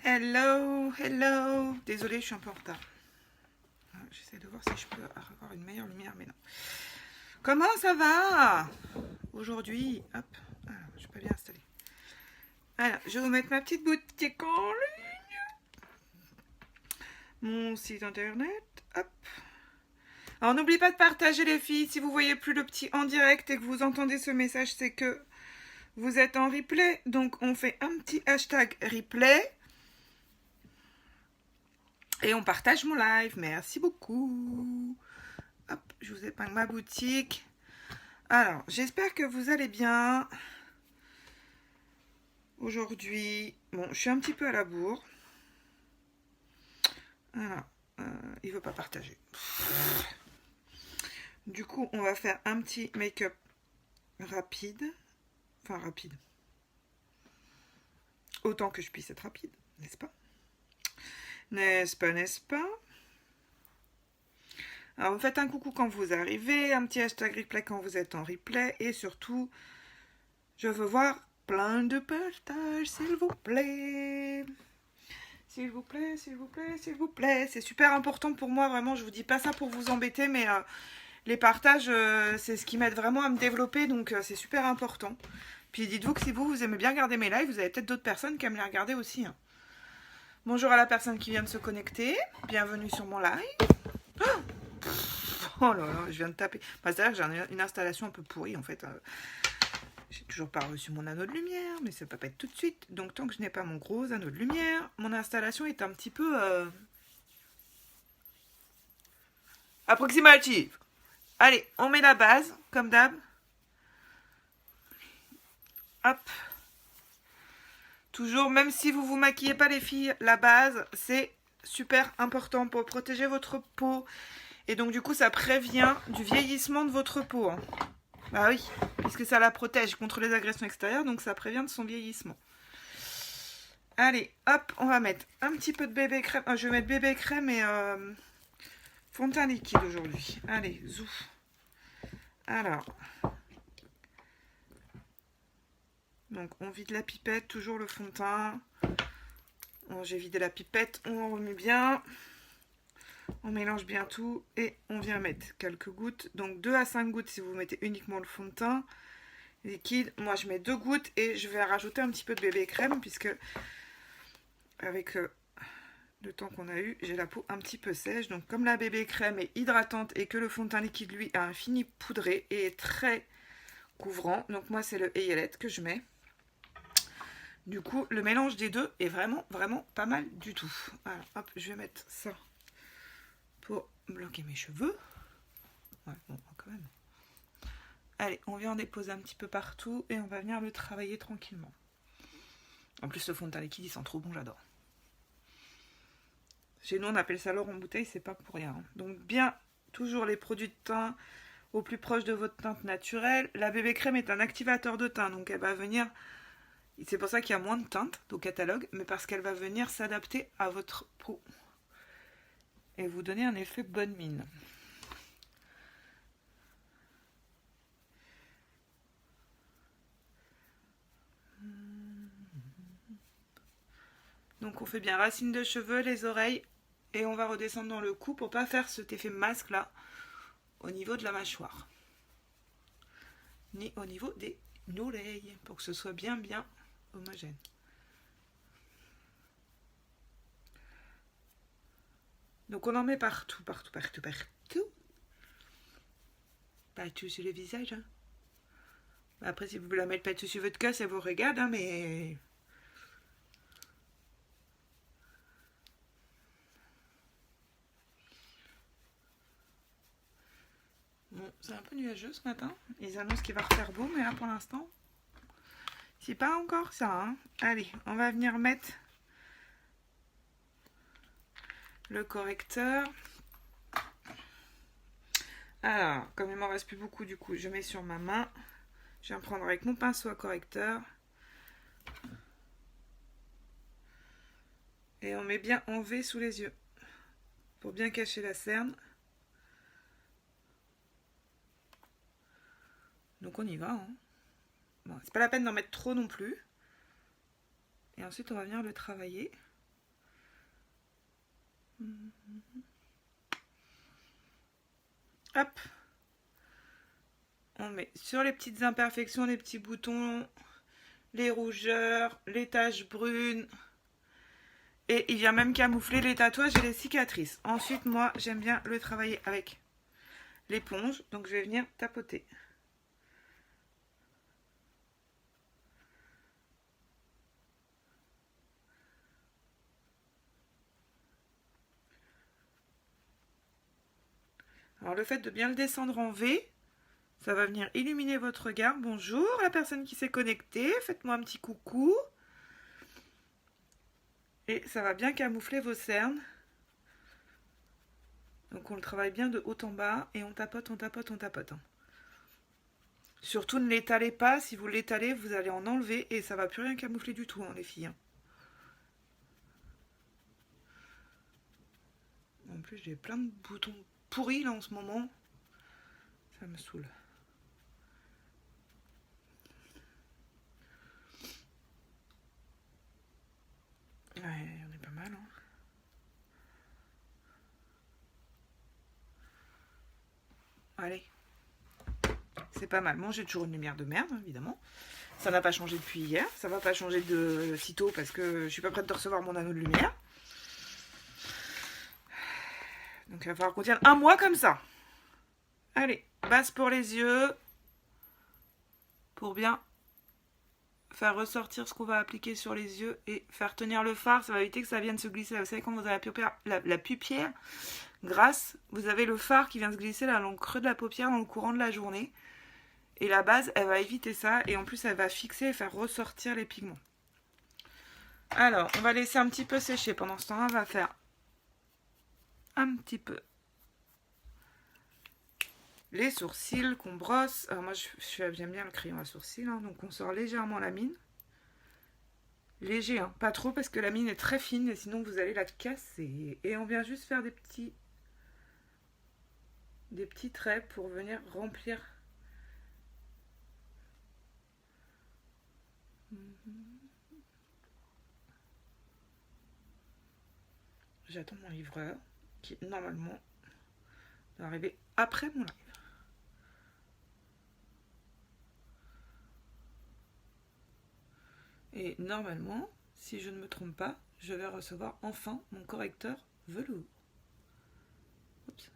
Hello, hello. Désolée, je suis un peu en retard. J'essaie de voir si je peux avoir une meilleure lumière, mais non. Comment ça va aujourd'hui? Hop, alors, je suis pas bien installée. Alors, je vais vous mettre ma petite boutique en ligne. Mon site internet. Hop. Alors, n'oubliez pas de partager les filles. Si vous voyez plus le petit en direct et que vous entendez ce message, c'est que vous êtes en replay. Donc, on fait un petit hashtag replay. Et on partage mon live. Merci beaucoup. Hop, je vous épingle ma boutique. Alors, j'espère que vous allez bien. Aujourd'hui, bon, je suis un petit peu à la bourre. Voilà, il veut pas partager. Du coup, on va faire un petit make-up rapide. Enfin, rapide. Autant que je puisse être rapide, n'est-ce pas? N'est-ce pas, n'est-ce pas? Alors, vous faites un coucou quand vous arrivez, un petit hashtag replay quand vous êtes en replay, et surtout, je veux voir plein de partages, s'il vous plaît. S'il vous plaît, s'il vous plaît, s'il vous plaît. C'est super important pour moi, vraiment, je vous dis pas ça pour vous embêter, mais les partages, c'est ce qui m'aide vraiment à me développer, donc c'est super important. Puis dites-vous que si vous aimez bien regarder mes lives, vous avez peut-être d'autres personnes qui aiment les regarder aussi. Hein. Bonjour à la personne qui vient de se connecter, bienvenue sur mon live. Oh là là, je viens de taper. Bah, c'est-à-dire que j'ai une installation un peu pourrie en fait. J'ai toujours pas reçu mon anneau de lumière, mais ça peut pas être tout de suite. Donc tant que je n'ai pas mon gros anneau de lumière, mon installation est un petit peu approximative. Allez, on met la base, comme d'hab. Hop. Toujours, même si vous vous maquillez pas les filles, la base, c'est super important pour protéger votre peau. Et donc du coup, ça prévient du vieillissement de votre peau. Hein. Bah oui, puisque ça la protège contre les agressions extérieures, donc ça prévient de son vieillissement. Allez, hop, on va mettre un petit peu de bébé crème. Je vais mettre bébé crème et fond de teint liquide aujourd'hui. Allez, zou. Alors. Donc on vide la pipette, toujours le fond de teint. Bon, j'ai vidé la pipette, on remet bien. On mélange bien tout et on vient mettre quelques gouttes. Donc 2 à 5 gouttes si vous mettez uniquement le fond de teint liquide. Moi je mets 2 gouttes et je vais rajouter un petit peu de bébé crème puisque avec le temps qu'on a eu, j'ai la peau un petit peu sèche. Donc comme la bébé crème est hydratante et que le fond de teint liquide lui a un fini poudré et est très couvrant. Donc moi c'est le Eyelet que je mets. Du coup le mélange des deux est vraiment pas mal du tout. Alors hop, je vais mettre ça pour bloquer mes cheveux. Ouais, bon, quand même. Allez, on vient en déposer un petit peu partout et on va venir le travailler tranquillement. En plus, le fond de teint liquide, il sent trop bon, j'adore. Chez nous, on appelle ça l'or en bouteille, c'est pas pour rien. Donc, bien, toujours les produits de teint au plus proche de votre teinte naturelle. La bébé crème est un activateur de teint, donc elle va venir... C'est pour ça qu'il y a moins de teintes au catalogue, mais parce qu'elle va venir s'adapter à votre peau. Et vous donner un effet bonne mine. Donc on fait bien racines de cheveux, les oreilles, et on va redescendre dans le cou pour pas faire cet effet masque là au niveau de la mâchoire. Ni au niveau des oreilles, pour que ce soit bien homogène. Donc on en met partout. Partout sur le visage. Hein. Après, si vous voulez la mettre partout sur votre queue, ça vous regarde, hein, mais... Bon, c'est un peu nuageux ce matin. Ils annoncent qu'il va refaire beau, mais là, pour l'instant, c'est pas encore ça. Hein. Allez, on va venir mettre le correcteur. Alors, comme il m'en reste plus beaucoup, du coup, je mets sur ma main. Je viens prendre avec mon pinceau à correcteur. Et on met bien en V sous les yeux. Pour bien cacher la cerne. Donc on y va. Hein. Bon, c'est pas la peine d'en mettre trop non plus. Et ensuite, on va venir le travailler. Hop. On met sur les petites imperfections, les petits boutons, les rougeurs, les taches brunes. Et il vient même camoufler les tatouages et les cicatrices. Ensuite, moi, j'aime bien le travailler avec l'éponge. Donc, je vais venir tapoter. Alors, le fait de bien le descendre en V, ça va venir illuminer votre regard. Bonjour, la personne qui s'est connectée. Faites-moi un petit coucou. Et ça va bien camoufler vos cernes. Donc on le travaille bien de haut en bas et on tapote, on tapote, on tapote. Surtout ne l'étalez pas. Si vous l'étalez, vous allez en enlever et ça va plus rien camoufler du tout, hein, les filles. En plus, j'ai plein de boutons pourris là en ce moment. Ça me saoule. Ouais, il y en a pas mal, hein. Allez. C'est pas mal. Bon, j'ai toujours une lumière de merde, évidemment. Ça n'a pas changé depuis hier. Ça va pas changer de sitôt parce que je suis pas prête de recevoir mon anneau de lumière. Donc il va falloir qu'on tienne un mois comme ça. Allez, base pour les yeux. Pour bien faire ressortir ce qu'on va appliquer sur les yeux et faire tenir le fard. Ça va éviter que ça vienne se glisser. Vous savez, quand vous avez la paupière grasse, vous avez le fard qui vient se glisser là, dans le creux de la paupière dans le courant de la journée. Et la base, elle va éviter ça. Et en plus, elle va fixer et faire ressortir les pigments. Alors, on va laisser un petit peu sécher. Pendant ce temps-là, on va faire un petit peu les sourcils qu'on brosse. Alors moi, j'aime bien le crayon à sourcils. Hein, donc, on sort légèrement la mine. Léger, hein, pas trop parce que la mine est très fine et sinon, vous allez la casser. Et on vient juste faire des petits traits pour venir remplir. J'attends mon livreur qui normalement va arriver après mon live. Et normalement, si je ne me trompe pas, je vais recevoir enfin mon correcteur velours. Oups.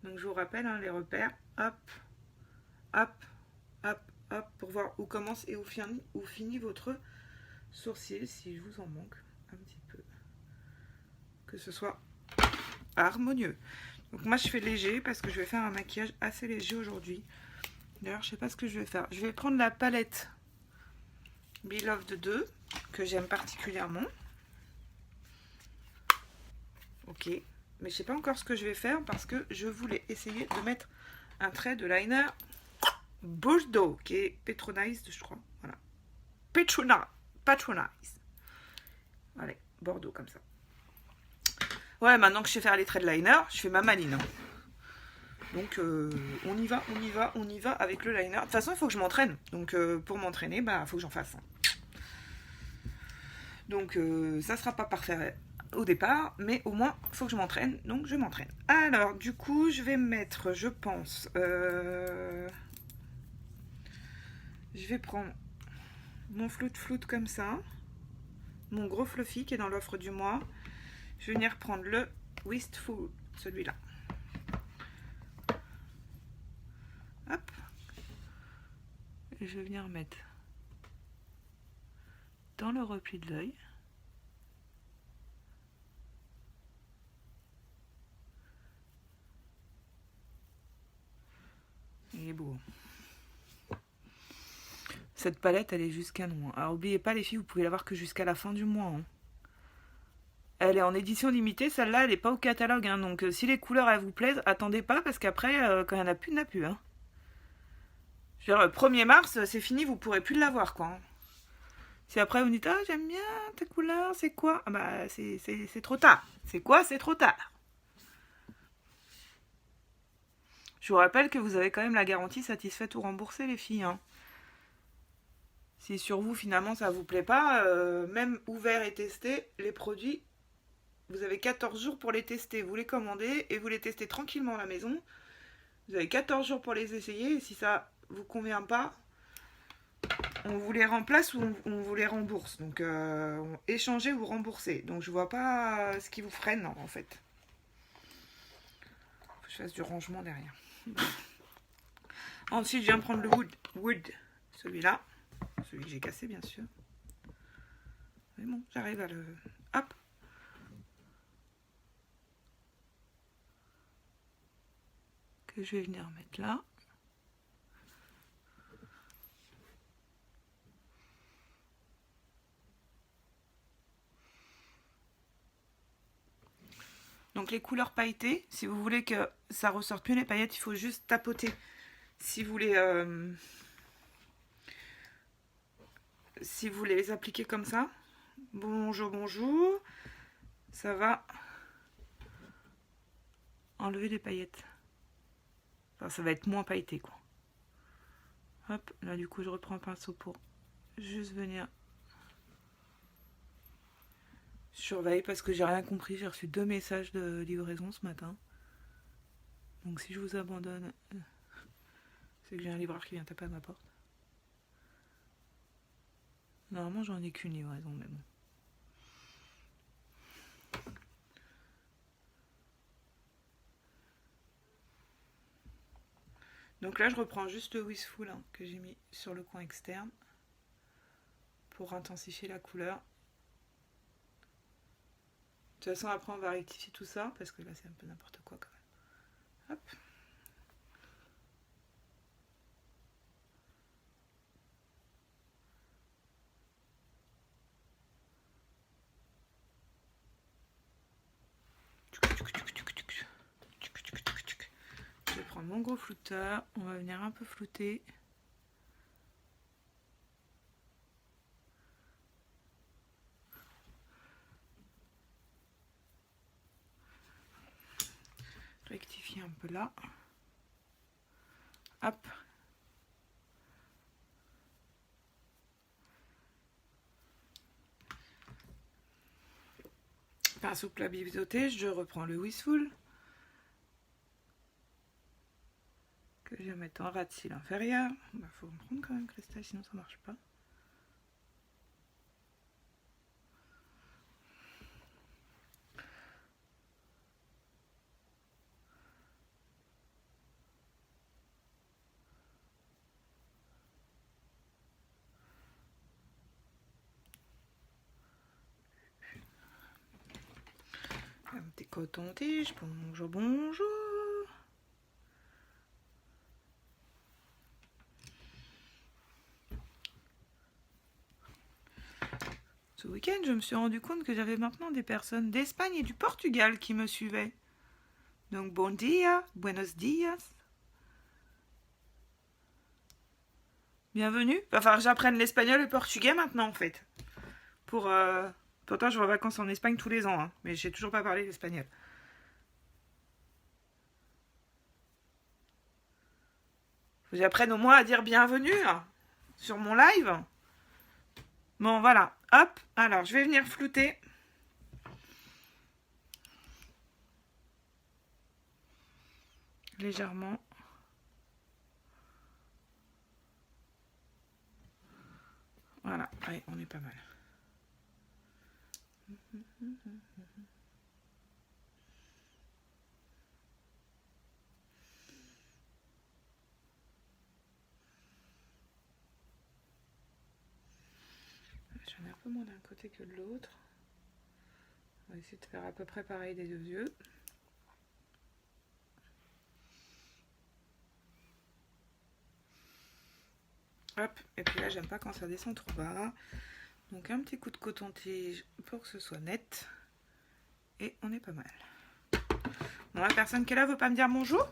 Donc je vous rappelle hein, les repères, hop, hop, hop, hop, pour voir où commence et où finit votre sourcil, si je vous en manque un petit peu. Que ce soit harmonieux. Donc moi je fais léger parce que je vais faire un maquillage assez léger aujourd'hui. D'ailleurs je sais pas ce que je vais faire. Je vais prendre la palette Beloved 2 que j'aime particulièrement. Ok. Mais je sais pas encore ce que je vais faire parce que je voulais essayer de mettre un trait de liner Bordeaux qui est Patronized je crois. Voilà. Patronized. Allez, Bordeaux comme ça. Ouais, maintenant que je sais faire les traits de liner, je fais ma maline. Hein. Donc on y va avec le liner. De toute façon, il faut que je m'entraîne. Donc pour m'entraîner, bah faut que j'en fasse. Donc ça sera pas parfait au départ, mais au moins il faut que je m'entraîne. Donc je m'entraîne. Alors du coup, je vais mettre, je pense, je vais prendre mon floute comme ça, mon gros fluffy qui est dans l'offre du mois. Je vais venir prendre le Wistful, celui-là. Hop. Et je vais venir mettre dans le repli de l'œil. Il est beau. Cette palette, elle est jusqu'à nous. Alors, n'oubliez pas, les filles, vous pouvez l'avoir que jusqu'à la fin du mois. Hein. Elle est en édition limitée. Celle-là, elle n'est pas au catalogue. Hein. Donc, si les couleurs, elles vous plaisent, attendez pas parce qu'après, quand il n'y en a plus, il n'y en a plus. Hein. Je veux dire, le 1er mars, c'est fini, vous ne pourrez plus l'avoir, quoi. Hein. Si après, vous dites, ah, j'aime bien ta couleur, c'est quoi? Ah bah, c'est trop tard. C'est quoi? C'est trop tard. Je vous rappelle que vous avez quand même la garantie satisfaite ou remboursée, les filles. Hein. Si sur vous, finalement, ça vous plaît pas, même ouvert et testé, les produits, vous avez 14 jours pour les tester. Vous les commandez et vous les testez tranquillement à la maison. Vous avez 14 jours pour les essayer. Et si ça vous convient pas, on vous les remplace ou on vous les rembourse. Donc, échanger ou rembourser. Donc, je vois pas ce qui vous freine, en fait. Faut que je fasse du rangement derrière. Ensuite, je viens prendre le wood, celui-là. Celui que j'ai cassé, bien sûr. Mais bon, j'arrive à le... Hop. Que je vais venir mettre là. Donc les couleurs pailletées, si vous voulez que ça ressorte mieux les paillettes, il faut juste tapoter. Si vous les appliquez comme ça, bonjour, bonjour, ça va enlever les paillettes. Enfin, ça va être moins pailleté, quoi. Hop, là du coup je reprends un pinceau pour juste venir. Je surveille parce que j'ai rien compris. J'ai reçu 2 messages de livraison ce matin. Donc si je vous abandonne, c'est que j'ai un livreur qui vient taper à ma porte. Normalement j'en ai qu'une livraison, mais bon. Donc là je reprends juste le Wistful que j'ai mis sur le coin externe pour intensifier la couleur. De toute façon après on va rectifier tout ça parce que là c'est un peu n'importe quoi quand même. Hop. Je vais prendre mon gros flouteur, on va venir un peu flouter. Rectifier un peu là. Hop. Pinceau plat biseauté, je reprends le Wistful. Que je vais mettre en ras de cils inférieur. Bah, faut en prendre quand même, Christelle, sinon ça marche pas. Un petit coton-tige, bonjour, bonjour. Ce week-end, je me suis rendu compte que j'avais maintenant des personnes d'Espagne et du Portugal qui me suivaient. Donc, bon dia, buenos dias. Bienvenue. Il va falloir que j'apprenne l'espagnol et le portugais maintenant, en fait. Pourtant, je vais en vacances en Espagne tous les ans, hein, mais j'ai toujours pas parlé l'espagnol. Faut que j'apprenne au moins à dire bienvenue sur mon live. Bon, voilà. Hop. Alors, je vais venir flouter. Légèrement. Voilà. Allez, on est pas mal. J'en ai un peu moins d'un côté que de l'autre. On va essayer de faire à peu près pareil des deux yeux. Hop, et puis là j'aime pas quand ça descend trop bas. Donc un petit coup de coton-tige pour que ce soit net. Et on est pas mal. Bon, la personne qui est là veut pas me dire bonjour.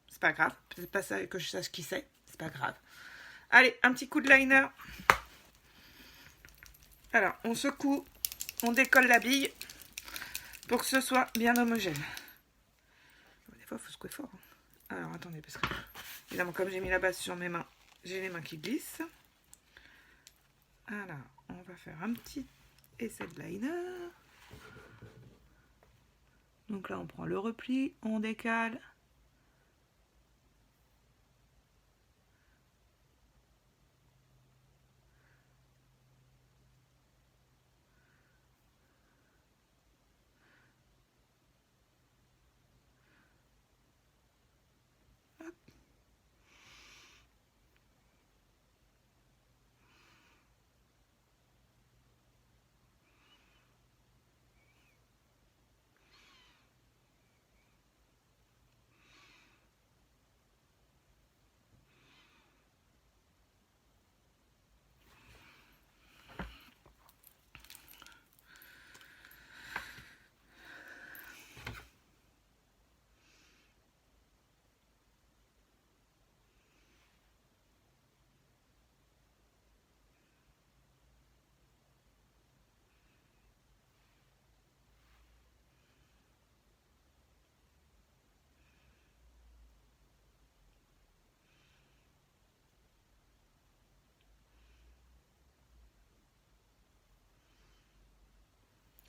C'est pas grave, c'est pas ça que je sache qui c'est. C'est pas grave. Allez, un petit coup de liner. Alors, on secoue, on décolle la bille pour que ce soit bien homogène. Des fois, il faut secouer fort. Alors, attendez, parce que évidemment, comme j'ai mis la base sur mes mains, j'ai les mains qui glissent. Alors, on va faire un petit essai de liner. Donc là, on prend le repli, on décale.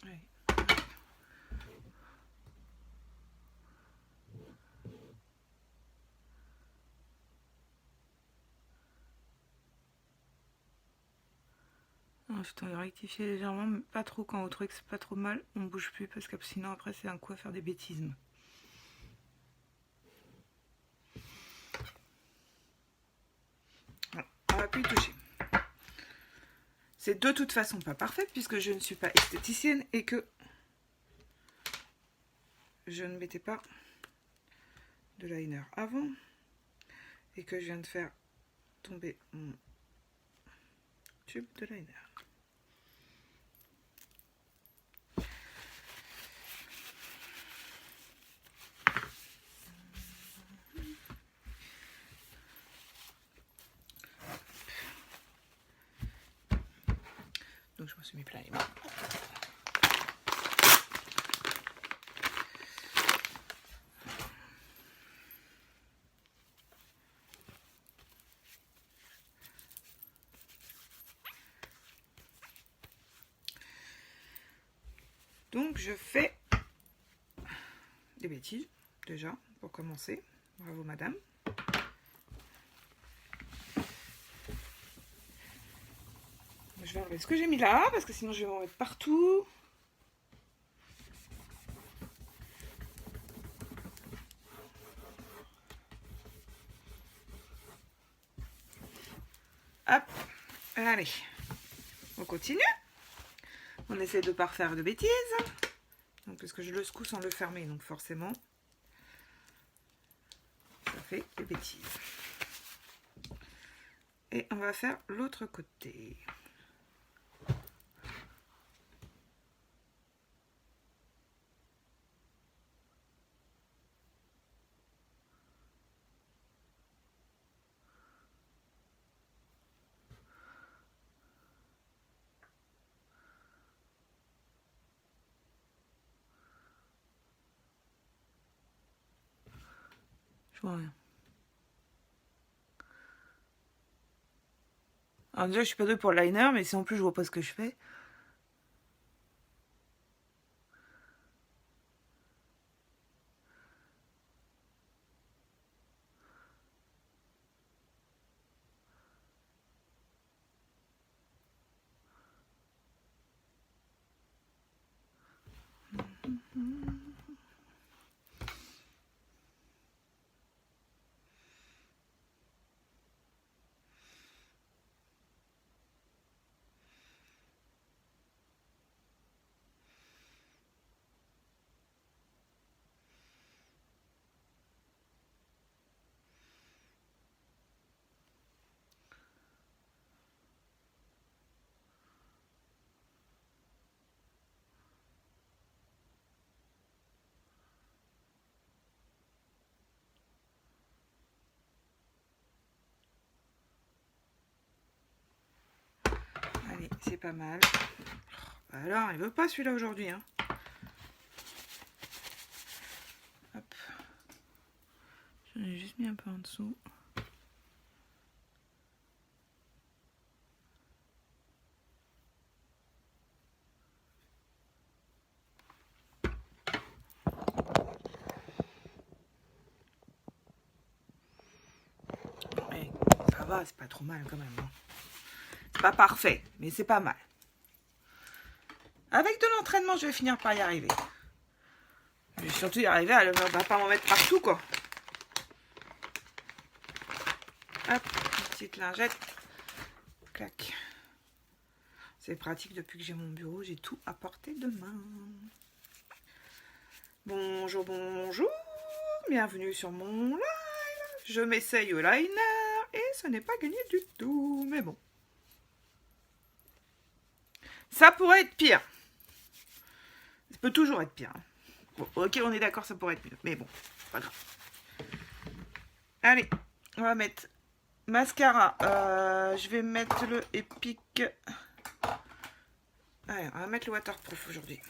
Ouais. Ensuite, on va rectifier légèrement, mais pas trop. Quand on trouve que c'est pas trop mal, on bouge plus parce que sinon après c'est un coup à faire des bêtises. Voilà, on va plus y toucher. C'est de toute façon pas parfait puisque je ne suis pas esthéticienne et que je ne mettais pas de liner avant et que je viens de faire tomber mon tube de liner. Donc je me suis mis plein les mains. Donc je fais des bêtises déjà pour commencer. Bravo madame. Je vais enlever ce que j'ai mis là parce que sinon je vais m'en mettre partout. Hop, allez, on continue. On essaie de ne pas refaire de bêtises. Donc, parce que je le secoue sans le fermer, donc forcément, ça fait des bêtises. Et on va faire l'autre côté. Je vois rien. Alors déjà, je suis pas douée pour le liner, mais si en plus je vois pas ce que je fais. Allez, c'est pas mal. Alors, il veut pas celui-là aujourd'hui, hein. Hop. J'en ai juste mis un peu en dessous. va, c'est pas trop mal quand même. Hein. C'est pas parfait, mais c'est pas mal. Avec de l'entraînement, je vais finir par y arriver. Je vais surtout y arriver, elle va pas m'en mettre partout, quoi. Hop, une petite lingette. Clac. C'est pratique depuis que j'ai mon bureau, j'ai tout à portée de main. Bonjour, bonjour. Bienvenue sur mon live. Je m'essaye au liner et ce n'est pas gagné du tout, mais bon. Ça pourrait être pire. Ça peut toujours être pire. Bon, ok, on est d'accord, ça pourrait être mieux. Mais bon, pas grave. Allez, on va mettre mascara. Je vais mettre le Epic. Allez, on va mettre le waterproof aujourd'hui.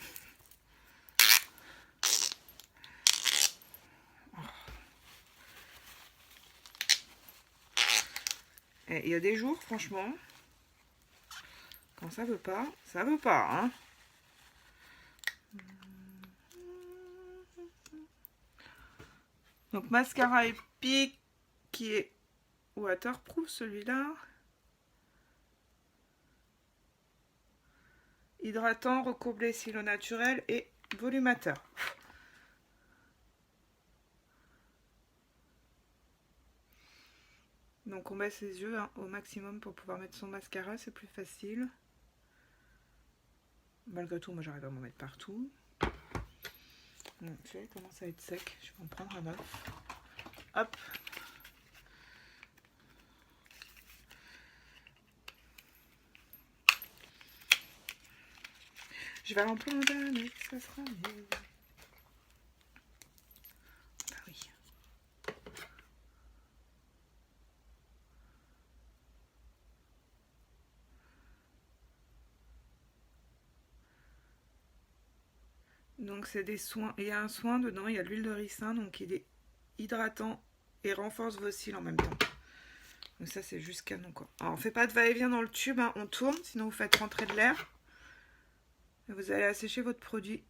Il y a des jours, franchement, quand ça veut pas, hein. Donc mascara Epic qui est waterproof celui-là. Hydratant, recours cils au naturel et volumateur. Donc on baisse les yeux hein, au maximum pour pouvoir mettre son mascara, c'est plus facile. Malgré tout, moi j'arrive à m'en mettre partout. Donc tu vois, il commence à être sec, je vais en prendre un autre. Hop. Je vais en prendre un autre, ça sera mieux. Ah oui. Donc c'est des soins, il y a un soin dedans, il y a l'huile de ricin, donc il est hydratant et renforce vos cils en même temps. Donc ça c'est juste canon quoi. Alors on fait pas de va-et-vient dans le tube, hein, on tourne, sinon vous faites rentrer de l'air. Et vous allez assécher votre produit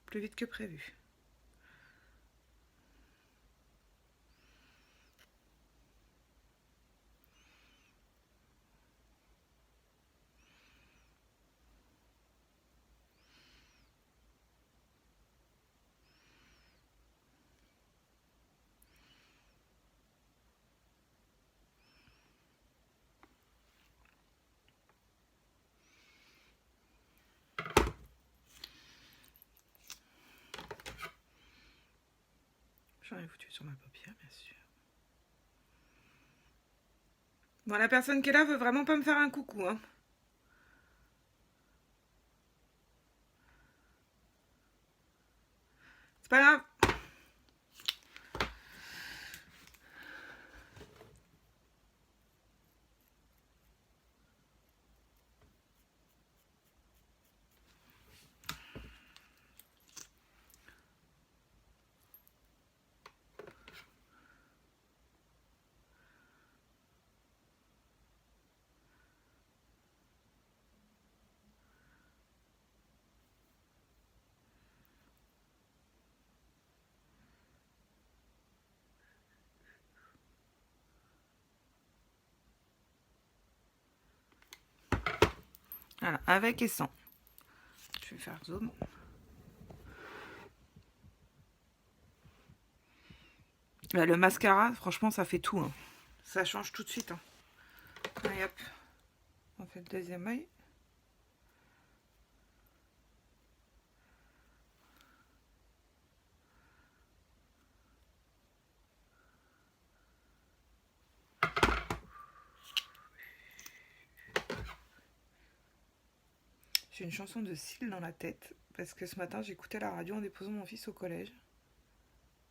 plus vite que prévu. J'en ai foutu sur ma paupière, bien sûr. Bon, la personne qui est là veut vraiment pas me faire un coucou, hein. C'est pas grave. Voilà, avec et sans. Je vais faire zoom. Là, le mascara, franchement, ça fait tout. Hein. Ça change tout de suite. Hein. Allez, hop. On fait le deuxième œil. J'ai une chanson de cils dans la tête. Parce que ce matin, j'écoutais la radio en déposant mon fils au collège.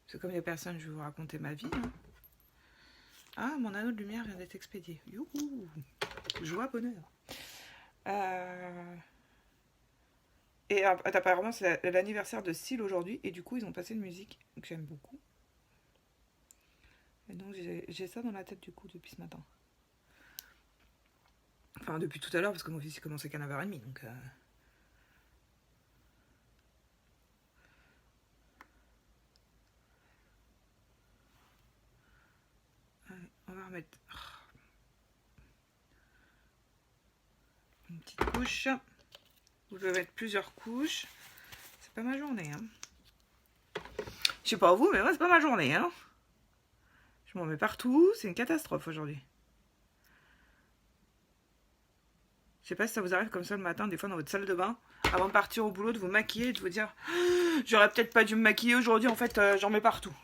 Parce que comme il n'y a personne, je vais vous raconter ma vie. Hein. Ah, mon anneau de lumière vient d'être expédié. Youhou! Joie, bonheur. Et apparemment, c'est l'anniversaire de Syl aujourd'hui. Et du coup, ils ont passé une musique que j'aime beaucoup. Et donc, j'ai ça dans la tête du coup depuis ce matin. Enfin, depuis tout à l'heure, parce que mon fils il commençait qu'à 9h30. Donc, allez, on va mettre une petite couche. Vous pouvez mettre plusieurs couches. C'est pas ma journée. Hein. Je sais pas vous, mais moi, c'est pas ma journée. Hein. Je m'en mets partout. C'est une catastrophe aujourd'hui. Je sais pas si ça vous arrive comme ça le matin, des fois dans votre salle de bain, avant de partir au boulot, de vous maquiller et de vous dire j'aurais peut-être pas dû me maquiller aujourd'hui, en fait, j'en mets partout.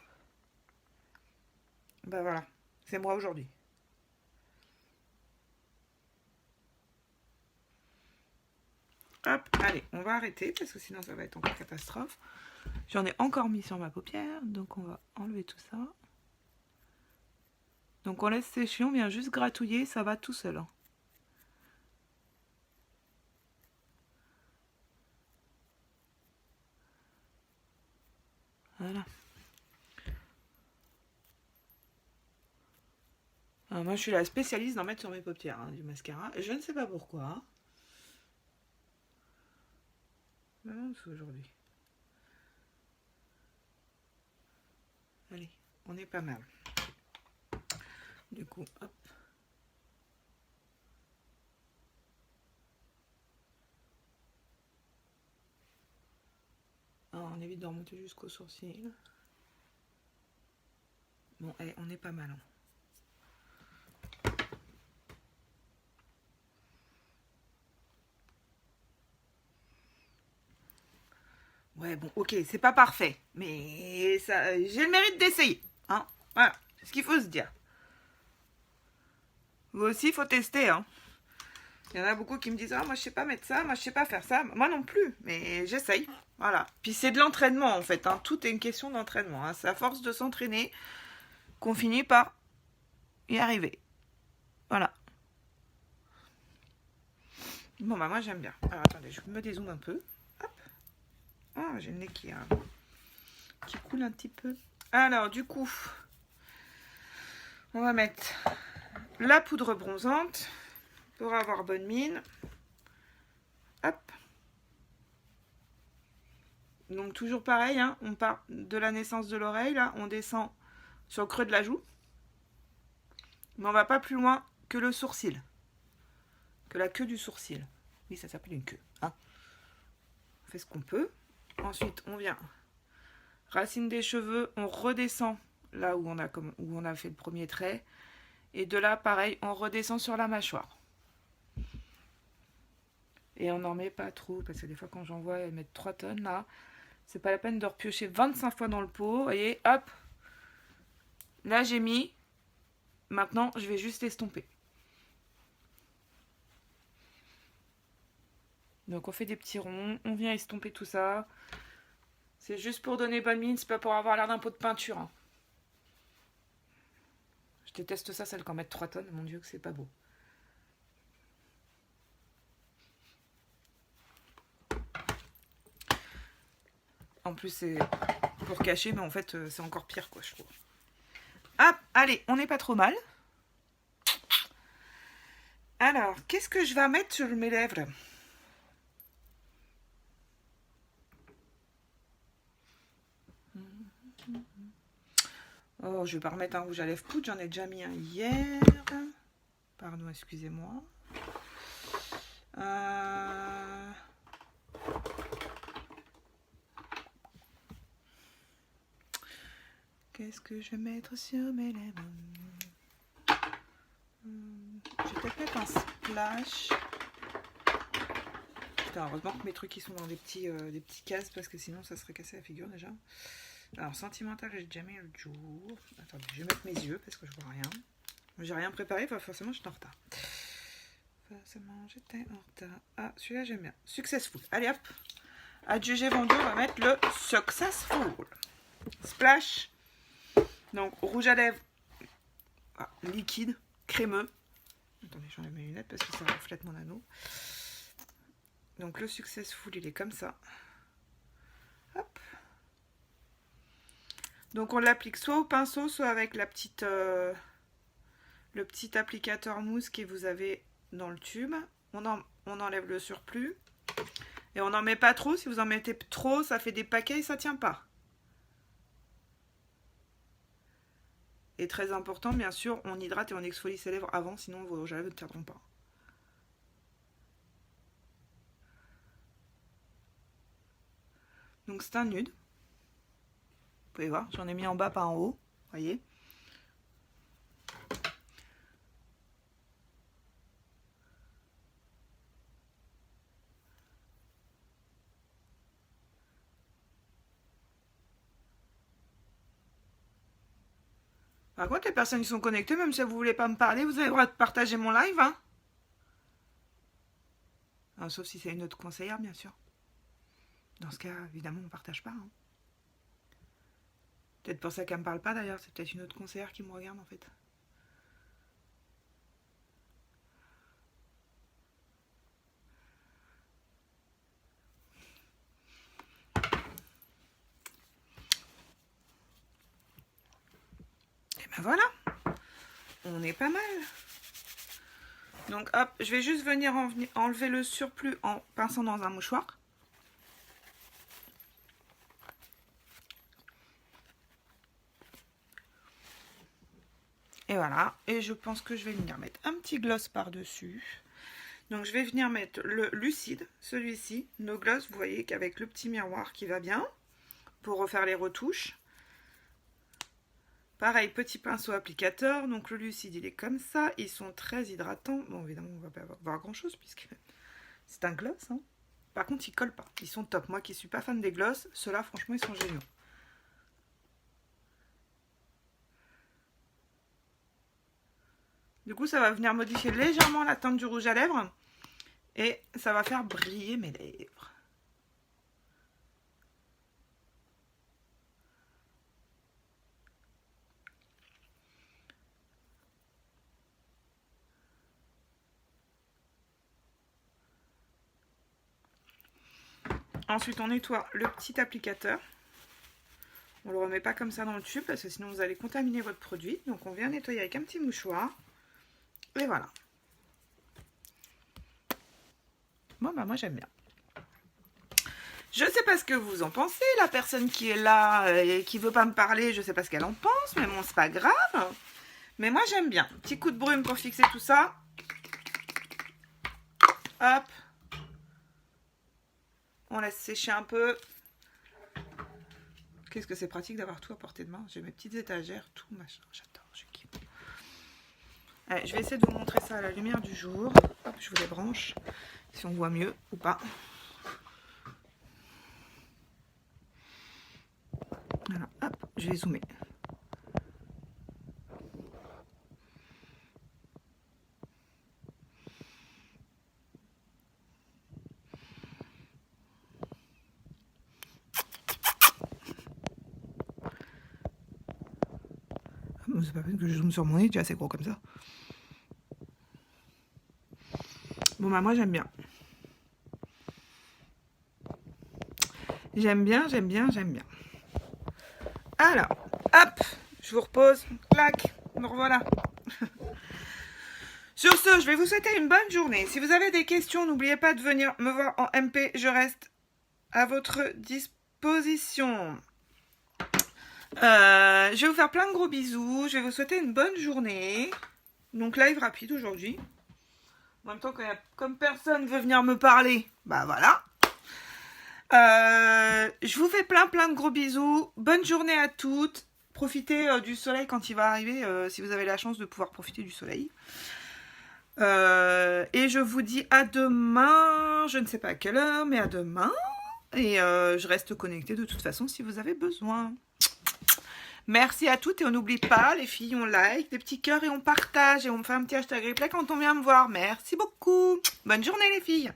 Bah voilà, c'est moi aujourd'hui. Hop, allez, on va arrêter parce que sinon ça va être encore catastrophe. J'en ai encore mis sur ma paupière, donc on va enlever tout ça. Donc on laisse sécher, on vient juste gratouiller, ça va tout seul. Hein. Voilà. Alors moi je suis la spécialiste d'en mettre sur mes paupières, hein, du mascara. Je ne sais pas pourquoi. Même aujourd'hui. Allez, on est pas mal. Du coup, hop. Alors, on évite de remonter jusqu'au sourcil. Bon, on est pas mal. Hein. Ouais, bon, ok, c'est pas parfait. Mais ça, j'ai le mérite d'essayer. Hein. Voilà, c'est ce qu'il faut se dire. Vous aussi, il faut tester. Hein. Il y en a beaucoup qui me disent « Ah, moi, je sais pas mettre ça, moi, je sais pas faire ça. » Moi non plus, mais j'essaye. Voilà. Puis c'est de l'entraînement, en fait. Hein. Tout est une question d'entraînement. Hein. C'est à force de s'entraîner qu'on finit par y arriver. Voilà. Bon, bah moi, j'aime bien. Alors, attendez, je me dézoome un peu. Hop. Oh, j'ai le nez qui coule un petit peu. Alors, du coup, on va mettre la poudre bronzante pour avoir bonne mine. Hop. Donc, toujours pareil, hein, on part de la naissance de l'oreille, là, on descend sur le creux de la joue. Mais on va pas plus loin que le sourcil. Que la queue du sourcil. Oui, ça s'appelle une queue. Hein. On fait ce qu'on peut. Ensuite, on vient racine des cheveux, on redescend là où on a fait le premier trait. Et de là, pareil, on redescend sur la mâchoire. Et on n'en met pas trop, parce que des fois, quand j'en vois elles mettent 3 tonnes, là, c'est pas la peine de repiocher 25 fois dans le pot. Vous voyez, hop. Là, j'ai mis. Maintenant, je vais juste estomper. Donc, on fait des petits ronds. On vient estomper tout ça. C'est juste pour donner bonne mine, c'est pas pour avoir l'air d'un pot de peinture. Hein. Je déteste ça, celle qui en met 3 tonnes. Mon Dieu, que c'est pas beau. En plus, c'est pour cacher, mais en fait, c'est encore pire, quoi, je trouve. Hop, allez, on n'est pas trop mal. Alors, qu'est-ce que je vais mettre sur mes lèvres? Oh, je vais pas remettre un rouge à lèvres poudre, j'en ai déjà mis un hier. Pardon, excusez-moi. Qu'est-ce que je vais mettre sur mes lèvres? Je vais peut-être mettre un splash. Putain, heureusement que mes trucs ils sont dans des petits cases parce que sinon ça serait cassé la figure déjà. Alors, sentimental, j'ai déjà mis le jour. Attendez, je vais mettre mes yeux parce que je vois rien. J'ai rien préparé, enfin, forcément j'étais en retard. Forcément j'étais en retard. Ah, celui-là j'aime bien. Successful. Allez hop. Adjugé vendu, on va mettre le Successful. Splash. Donc, rouge à lèvres liquide, crémeux. Attendez, j'enlève mes lunettes parce que ça reflète mon anneau. Donc, le Successful, il est comme ça. Hop. Donc, on l'applique soit au pinceau, soit avec la petite, le petit applicateur mousse que vous avez dans le tube. On enlève le surplus. Et on n'en met pas trop. Si vous en mettez trop, ça fait des paquets et ça ne tient pas. Et très important, bien sûr, on hydrate et on exfolie ses lèvres avant, sinon vos rouges à lèvres ne tiendront pas. Donc c'est un nude. Vous pouvez voir, j'en ai mis en bas, pas en haut. Voyez. Par contre, les personnes qui sont connectées, même si vous ne voulez pas me parler, vous avez le droit de partager mon live. Hein. Alors, sauf si c'est une autre conseillère, bien sûr. Dans ce cas, évidemment, on ne partage pas. Hein. Peut-être pour ça qu'elle ne me parle pas, d'ailleurs. C'est peut-être une autre conseillère qui me regarde, en fait. Et ben voilà. On est pas mal. Donc hop, je vais juste venir enlever le surplus en pinçant dans un mouchoir. Et voilà. Et je pense que je vais venir mettre un petit gloss par-dessus. Donc je vais venir mettre le lucide, celui-ci, No Gloss, vous voyez qu'avec le petit miroir qui va bien, pour refaire les retouches. Pareil, petit pinceau applicateur, donc le lucide il est comme ça, ils sont très hydratants. Bon évidemment on va pas voir grand chose puisque c'est un gloss. Hein. Par contre ils collent pas, ils sont top. Moi qui suis pas fan des gloss, ceux-là franchement ils sont géniaux. Du coup ça va venir modifier légèrement la teinte du rouge à lèvres et ça va faire briller mes lèvres. Ensuite, on nettoie le petit applicateur. On ne le remet pas comme ça dans le tube parce que sinon vous allez contaminer votre produit. Donc on vient nettoyer avec un petit mouchoir. Et voilà. Bon, bah moi j'aime bien. Je ne sais pas ce que vous en pensez. La personne qui est là et qui ne veut pas me parler, je ne sais pas ce qu'elle en pense. Mais bon, c'est pas grave. Mais moi j'aime bien. Petit coup de brume pour fixer tout ça. Hop. On laisse sécher un peu. Qu'est-ce que c'est pratique d'avoir tout à portée de main. J'ai mes petites étagères, tout machin. J'adore, je kiffe. Allez, je vais essayer de vous montrer ça à la lumière du jour. Hop, je vous les branche. Si on voit mieux ou pas. Voilà, hop, je vais zoomer. C'est pas peine que je zoome sur mon nez, tu vois, c'est gros comme ça. Bon, bah moi j'aime bien. J'aime bien, j'aime bien, j'aime bien. Alors, hop, je vous repose. Clac, me revoilà. Sur ce, je vais vous souhaiter une bonne journée. Si vous avez des questions, n'oubliez pas de venir me voir en MP. Je reste à votre disposition. Je vais vous faire plein de gros bisous. Je vais vous souhaiter une bonne journée. Donc live rapide aujourd'hui. En même temps, comme personne ne veut venir me parler, bah voilà. Je vous fais plein de gros bisous. Bonne journée à toutes. Profitez du soleil quand il va arriver, si vous avez la chance de pouvoir profiter du soleil. Et je vous dis à demain. Je ne sais pas à quelle heure, mais à demain. Et je reste connectée de toute façon si vous avez besoin. Merci à toutes et on n'oublie pas, les filles, on like, des petits cœurs et on partage et on me fait un petit hashtag replay quand on vient me voir. Merci beaucoup. Bonne journée les filles.